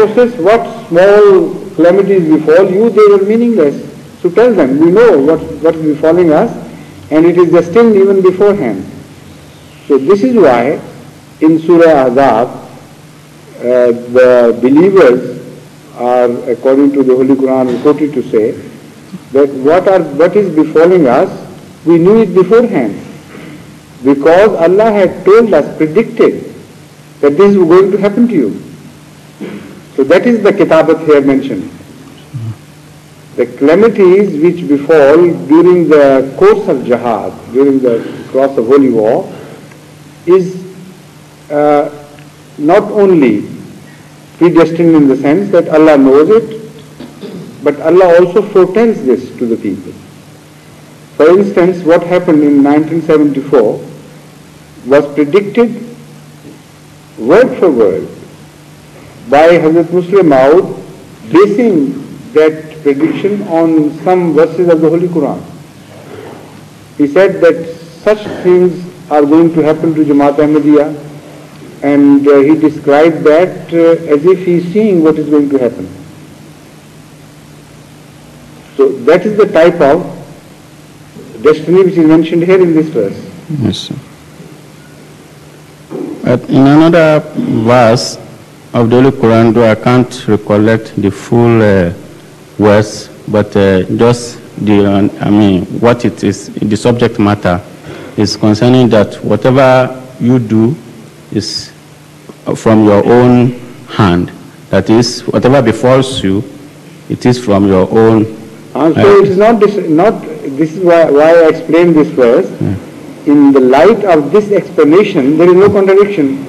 process, what small calamities befall you, they were meaningless. So tell them, we know what is befalling us, and it is destined even beforehand. So this is why in Surah Ahzab, the believers are, according to the Holy Quran, reported to say that what is befalling us, we knew it beforehand, because Allah had told us, predicted that this is going to happen to you. So that is the kitabat here mentioned. The calamities which befall during the course of jihad, during the course of holy war, is not only predestined in the sense that Allah knows it, but Allah also foretells this to the people. For instance, what happened in 1974 was predicted word for word by Hazrat Muslim Maud, basing that prediction on some verses of the Holy Quran. He said that such things are going to happen to Jamaat Ahmadiyya, and he described that as if he is seeing what is going to happen. So that is the type of destiny which is mentioned here in this verse. Yes, sir. But in another verse of the Holy Quran, though I can't recollect the full words, but just what it is, the subject matter is concerning that whatever you do is from your own hand. That is, whatever befalls you, it is from your own. So it is not this is why I explained this verse. Yeah. In the light of this explanation, there is no contradiction.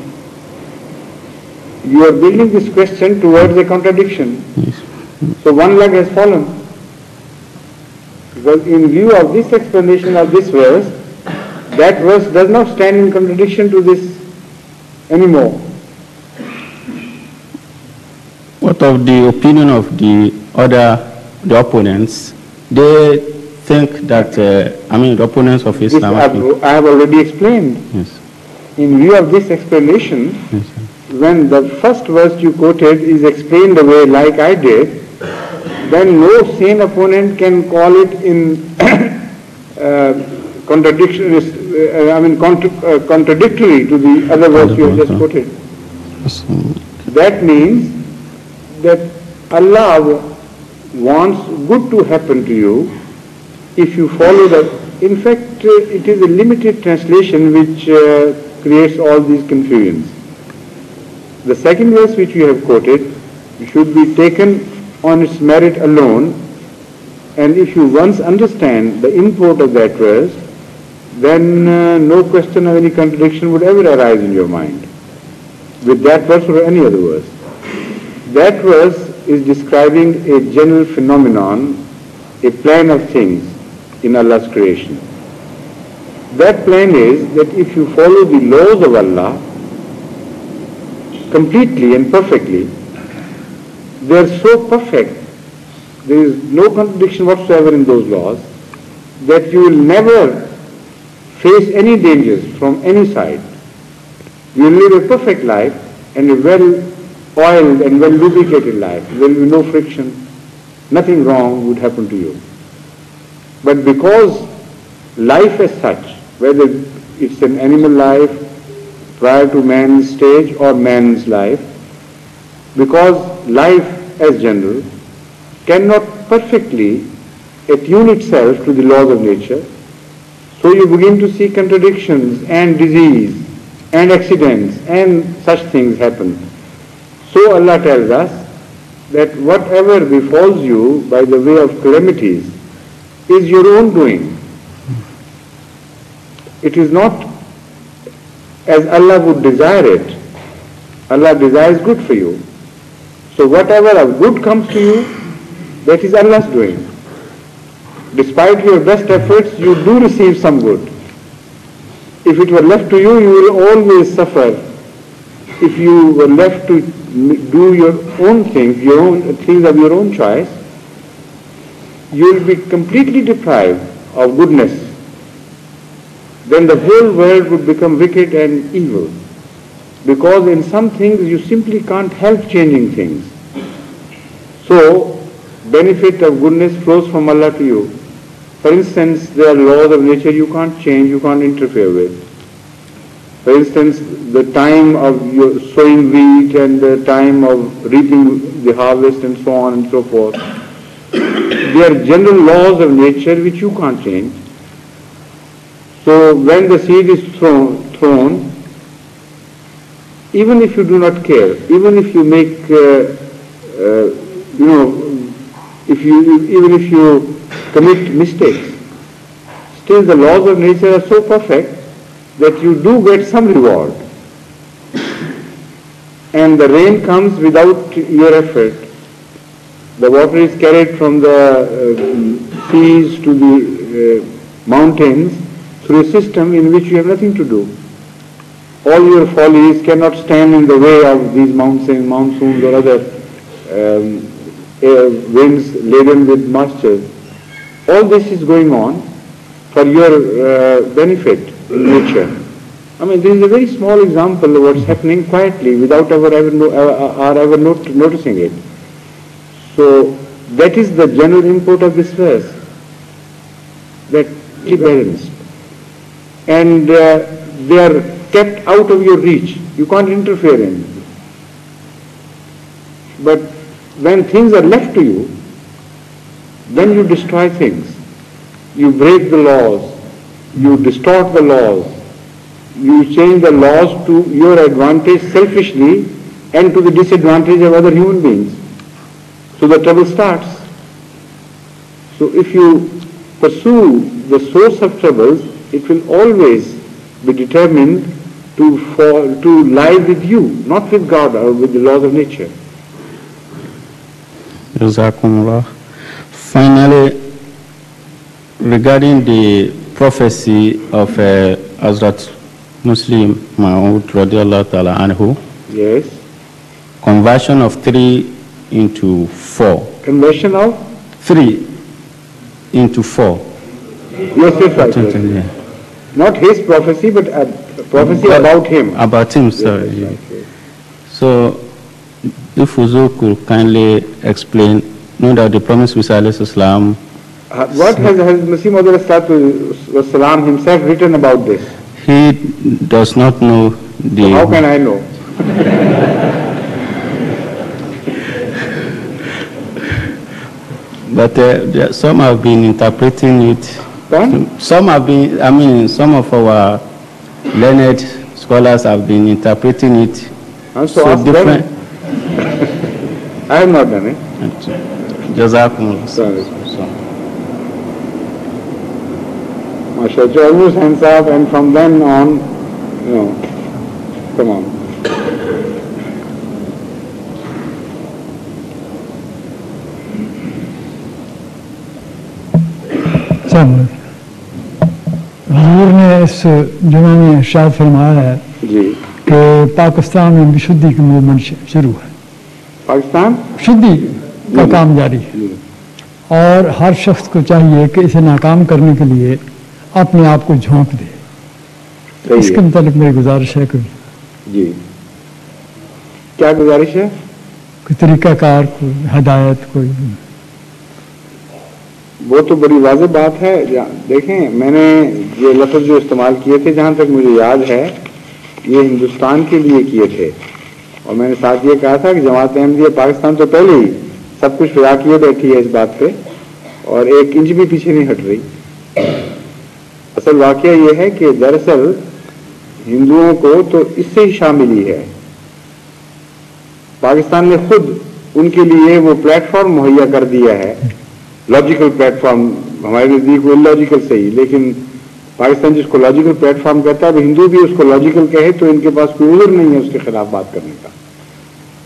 You are building this question towards a contradiction. Yes. So one leg has fallen. Because in view of this explanation of this verse, that verse does not stand in contradiction to this anymore. What of the opinion of the opponents? They think that, the opponents of Islam... I have already explained. Yes. In view of this explanation, Yes, when the first verse you quoted is explained away like I did, then no sane opponent can call it in contradictory to the other verse you have just quoted. That means that Allah wants good to happen to you if you follow that. In fact, it is a limited translation which creates all these confusions. The second verse which you have quoted should be taken on its merit alone, and if you once understand the import of that verse, then no question of any contradiction would ever arise in your mind with that verse or any other verse. That verse is describing a general phenomenon, a plan of things in Allah's creation. That plan is that if you follow the laws of Allah completely and perfectly, they are so perfect, there is no contradiction whatsoever in those laws, that you will never face any dangers from any side. You will live a perfect life and a well-oiled and well-lubricated life. There will be no friction, nothing wrong would happen to you. But because life as such, whether it's an animal life prior to man's stage or man's life, because life as general cannot perfectly attune itself to the laws of nature, so you begin to see contradictions and disease and accidents and such things happen. So Allah tells us that whatever befalls you by the way of calamities is your own doing. It is not as Allah would desire it. Allah desires good for you. So whatever of good comes to you, that is Allah's doing. Despite your best efforts, you do receive some good. If it were left to you, you will always suffer. If you were left to do your own things, things of your own choice, you will be completely deprived of goodness. Then the whole world would become wicked and evil. Because in some things you simply can't help changing things. So, benefit of goodness flows from Allah to you. For instance, there are laws of nature you can't change, you can't interfere with. For instance, the time of your sowing wheat and the time of reaping the harvest and so on and so forth. They are general laws of nature which you can't change. So when the seed is thrown, even if you do not care, even if you make, even if you commit mistakes, still the laws of nature are so perfect that you do get some reward. And the rain comes without your effort. The water is carried from the seas to the mountains through a system in which you have nothing to do. All your follies cannot stand in the way of these monsoons or other winds laden with moisture. All this is going on for your benefit in nature. I mean, this is a very small example of what's happening quietly without ever noticing it. So that is the general import of this verse, that keep balanced. And they are kept out of your reach. You can't interfere in. But when things are left to you, then you destroy things. You break the laws. You distort the laws. You change the laws to your advantage selfishly and to the disadvantage of other human beings. So the trouble starts. So if you pursue the source of troubles, it will always be determined to lie with you, not with God or with the laws of nature. Jazakumullah. Finally, regarding the prophecy of Hazrat Muslim Maud radiallahu ta'ala anhu, yes, conversion of 3 into 4. Conversion of 3 into 4. Yes, right. Yes. Not his prophecy, but a prophecy about him. About him, sorry. Yes, right. So, if Huzur could kindly explain, know that the Promised Messiah Islam. What has Masih Maud Wasalam himself written about this? He does not know the... So how can I know? But some have been interpreting it. Pardon? Some have been, some of our learned scholars have been interpreting it so different. I have not done it. Jazakumullah. Sorry. MashaAllah, almost hands up, and from then on, come on. حضور نے اس جمعہ میں ارشاد فرمایا ہے کہ پاکستان میں شدی کی movement شروع ہے. پاکستان شدی کا کام جاری ہے اور ہر شخص کو چاہیے کہ اسے ناکام کرنے کے لیے اپنے آپ کو جھونک دے. اس کے متعلق میری گزارش ہے کوئی جی کیا گزارش ہے؟ کوئی طریقہ کار، کوئی ہدایت، کوئی؟ وہ تو بڑی واضح بات ہے. دیکھیں، میں نے یہ لفظ جو استعمال کیے تھے جہاں تک مجھے یاد ہے یہ ہندوستان کے لیے کیے تھے، اور میں نے ساتھ یہ کہا تھا کہ جماعت احمدیہ پاکستان تو پہلے ہی سب کچھ فضا کیے بیٹھی ہے اس بات پہ اور ایک انچ بھی پیچھے نہیں ہٹ رہی. اصل واقعہ یہ ہے کہ دراصل ہندوؤں کو تو اس سے ہی شاملی ہے. پاکستان نے خود ان کے لیے وہ پلیٹ فارم مہیا کر دیا ہے، لاجیکل پلیٹ فارم. ہمارے نزدیک وہ لاجیکل صحیح، لیکن پاکستان جس کو لاجیکل پلیٹ فارم کہتا ہے، ہندو بھی اس کو لاجیکل کہے تو ان کے پاس کوئی عذر نہیں ہے اس کے خلاف بات کرنے کا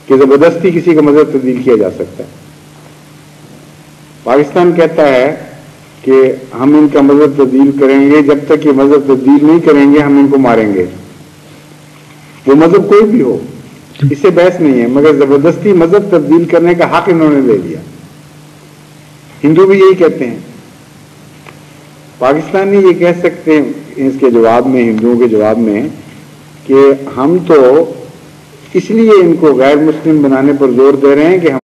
کہ زبردستی کسی کا مذہب تبدیل کیا جا سکتا ہے. پاکستان کہتا ہے کہ ہم ان کا مذہب تبدیل کریں گے، جب تک یہ مذہب تبدیل نہیں کریں گے ہم ان کو ماریں گے. وہ مذہب کوئی بھی ہو، اس سے بحث نہیں ہے، مگر زبردستی مذہب تبدیل کرنے کا حق انہوں نے دے دیا. ہندو بھی یہی کہتے ہیں. پاکستانی یہ کہہ سکتے ہیں اس کے جواب میں، ہندوؤں کے جواب میں، کہ ہم تو اس لیے ان کو غیر مسلم بنانے پر زور دے رہے ہیں کہ ہم